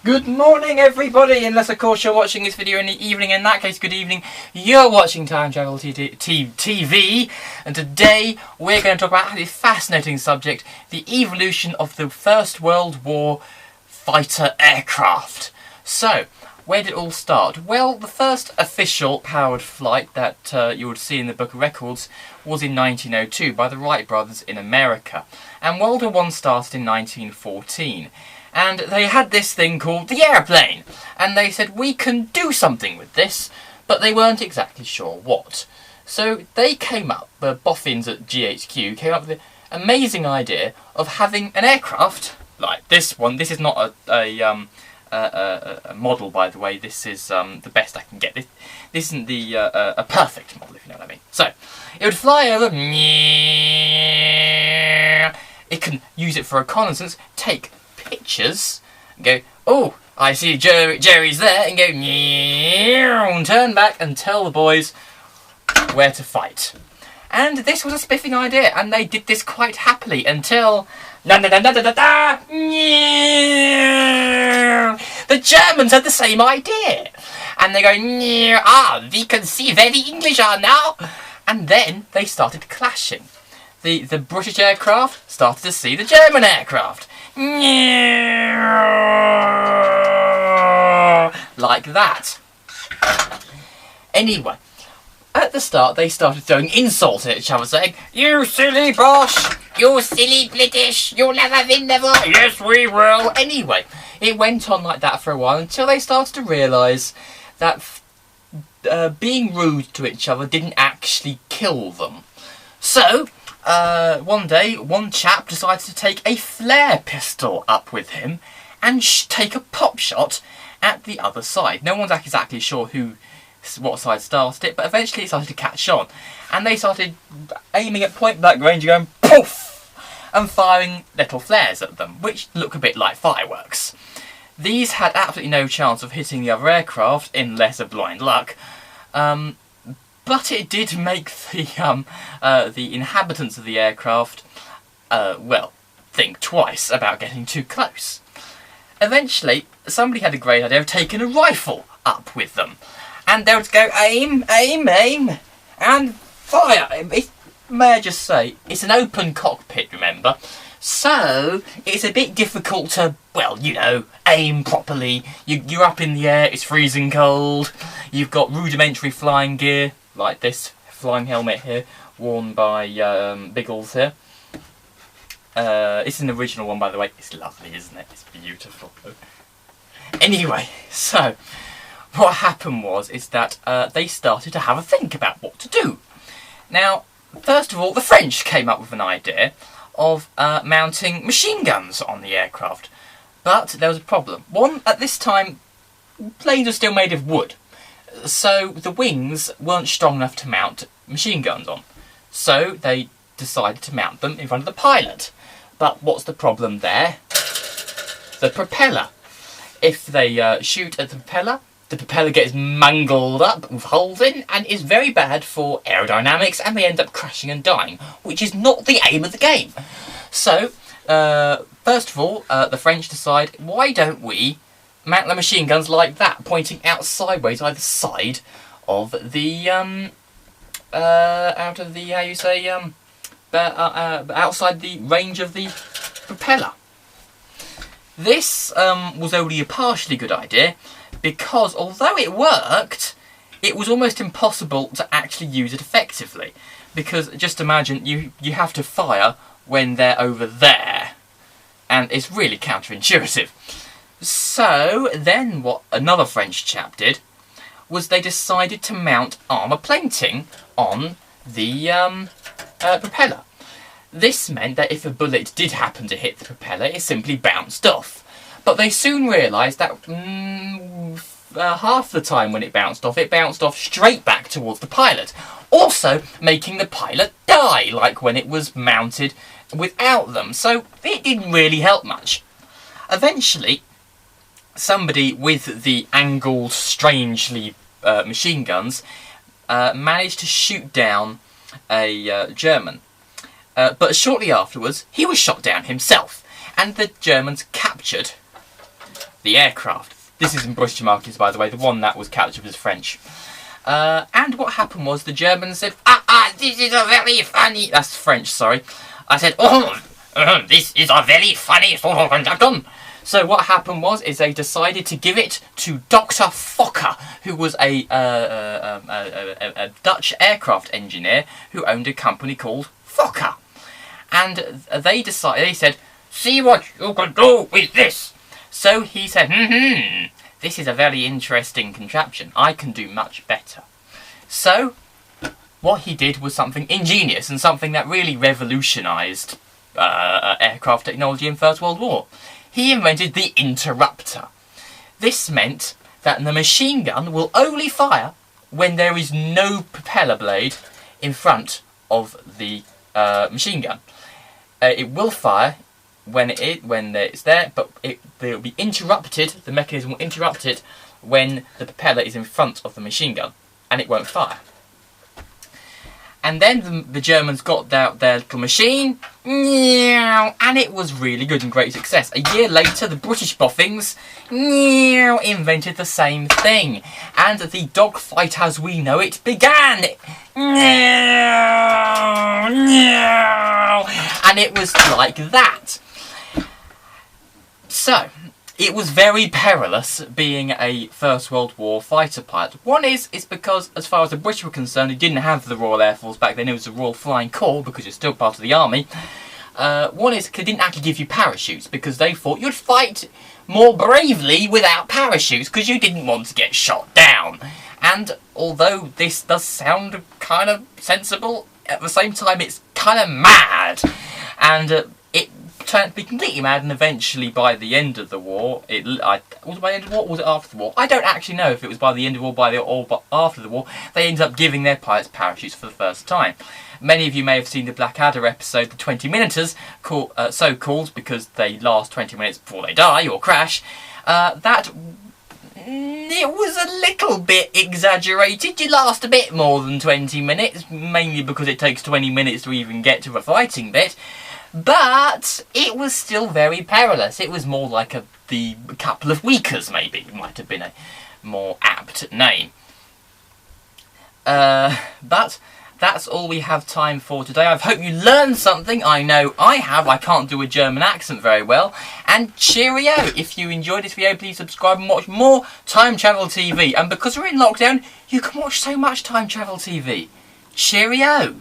Good morning everybody, unless of course you're watching this video in the evening. In that case, good evening. You're watching Time Travel TV, and today we're going to talk about the fascinating subject, the evolution of the First World War fighter aircraft. So, where did it all start? Well, the first official powered flight that you would see in the Book of Records was in 1902 by the Wright brothers in America, and World War I started in 1914. And they had this thing called the airplane, and they said we can do something with this, but they weren't exactly sure what. So they came up, the boffins at GHQ came up with the amazing idea of having an aircraft like this one. This is not a model, by the way. This is the best I can get. This isn't the a perfect model, if you know what I mean. So it would fly over. It can use it for reconnaissance, take pictures, and go, oh, I see Jerry's there, and go, and turn back and tell the boys where to fight. And this was a spiffing idea, and they did this quite happily until the Germans had the same idea, and they go, we can see where the English are now, and then they started clashing. The British aircraft started to see the German aircraft. Like that. Anyway, at the start they started throwing insults at each other, saying, "You silly Bosch! You silly British! You'll never win the war!" "Yes, we will!" Anyway, it went on like that for a while until they started to realise that being rude to each other didn't actually kill them. So, one day, one chap decided to take a flare pistol up with him and take a pop shot at the other side. No one's exactly sure what side started it, but eventually it started to catch on. And they started aiming at point blank range, going poof, and firing little flares at them, which look a bit like fireworks. These had absolutely no chance of hitting the other aircraft, unless of blind luck. But it did make the inhabitants of the aircraft, well, think twice about getting too close. Eventually, somebody had a great idea of taking a rifle up with them. And they would go, aim, aim, aim, and fire. May I just say, it's an open cockpit, remember? So, it's a bit difficult to, well, you know, aim properly. You're up in the air, it's freezing cold. You've got rudimentary flying gear, like this flying helmet here, worn by Biggles here. It's an original one, by the way. It's lovely, isn't it? It's beautiful. Anyway, so what happened is that they started to have a think about what to do. Now, first of all, the French came up with an idea of mounting machine guns on the aircraft. But there was a problem. One, at this time, planes were still made of wood. So the wings weren't strong enough to mount machine guns on. So they decided to mount them in front of the pilot. But what's the problem there? The propeller. If they shoot at the propeller gets mangled up with holes in and is very bad for aerodynamics, and they end up crashing and dying, which is not the aim of the game. So, first of all, the French decide, why don't we mount the machine guns like that, pointing out sideways either side of the outside the range of the propeller. This was only a partially good idea, because although it worked, it was almost impossible to actually use it effectively. Because just imagine you have to fire when they're over there, and it's really counterintuitive. So then what another French chap did was they decided to mount armour plating on the propeller. This meant that if a bullet did happen to hit the propeller, it simply bounced off. But they soon realised that half the time when it bounced off straight back towards the pilot, also making the pilot die, like when it was mounted without them. So it didn't really help much. Eventually, somebody with the angled, strangely machine guns managed to shoot down a German. But shortly afterwards, he was shot down himself, and the Germans captured the aircraft. This is in British markets, by the way. The one that was captured was French. And what happened was the Germans said, this is a very funny... That's French, sorry. I said, this is a very funny sort of contraption. So what happened was, is they decided to give it to Dr. Fokker, who was a Dutch aircraft engineer who owned a company called Fokker. And they said, see what you can do with this. So he said, this is a very interesting contraption. I can do much better. So what he did was something ingenious and something that really revolutionised aircraft technology in First World War. He invented the interrupter. This meant that the machine gun will only fire when there is no propeller blade in front of the machine gun. It will fire when it's there, but it will be interrupted. The mechanism will interrupt it when the propeller is in front of the machine gun, and it won't fire. And then the Germans got their little machine, and it was really good and great success. A year later, the British boffins invented the same thing, and the dogfight as we know it began. And it was like that. So, it was very perilous being a First World War fighter pilot. One is because, as far as the British were concerned, it didn't have the Royal Air Force back then. It was the Royal Flying Corps, because it's still part of the army. One is because it didn't actually give you parachutes, because they thought you'd fight more bravely without parachutes, because you didn't want to get shot down. And although this does sound kind of sensible, at the same time it's kind of mad. And it turned out to be completely mad, and eventually by the end of the war, was it by the end of the war or was it after the war? I don't actually know if it was by the end of the war or after the war. They ended up giving their pilots parachutes for the first time. Many of you may have seen the Blackadder episode, the 20-minuters, so called because they last 20 minutes before they die or crash. It was a little bit exaggerated. You last a bit more than 20 minutes, mainly because it takes 20 minutes to even get to the fighting bit. But it was still very perilous. It was more like the couple of weekers, maybe. It might have been a more apt name. But that's all we have time for today. I hope you learned something. I know I have. I can't do a German accent very well. And cheerio! If you enjoyed this video, please subscribe and watch more Time Travel TV. And because we're in lockdown, you can watch so much Time Travel TV. Cheerio!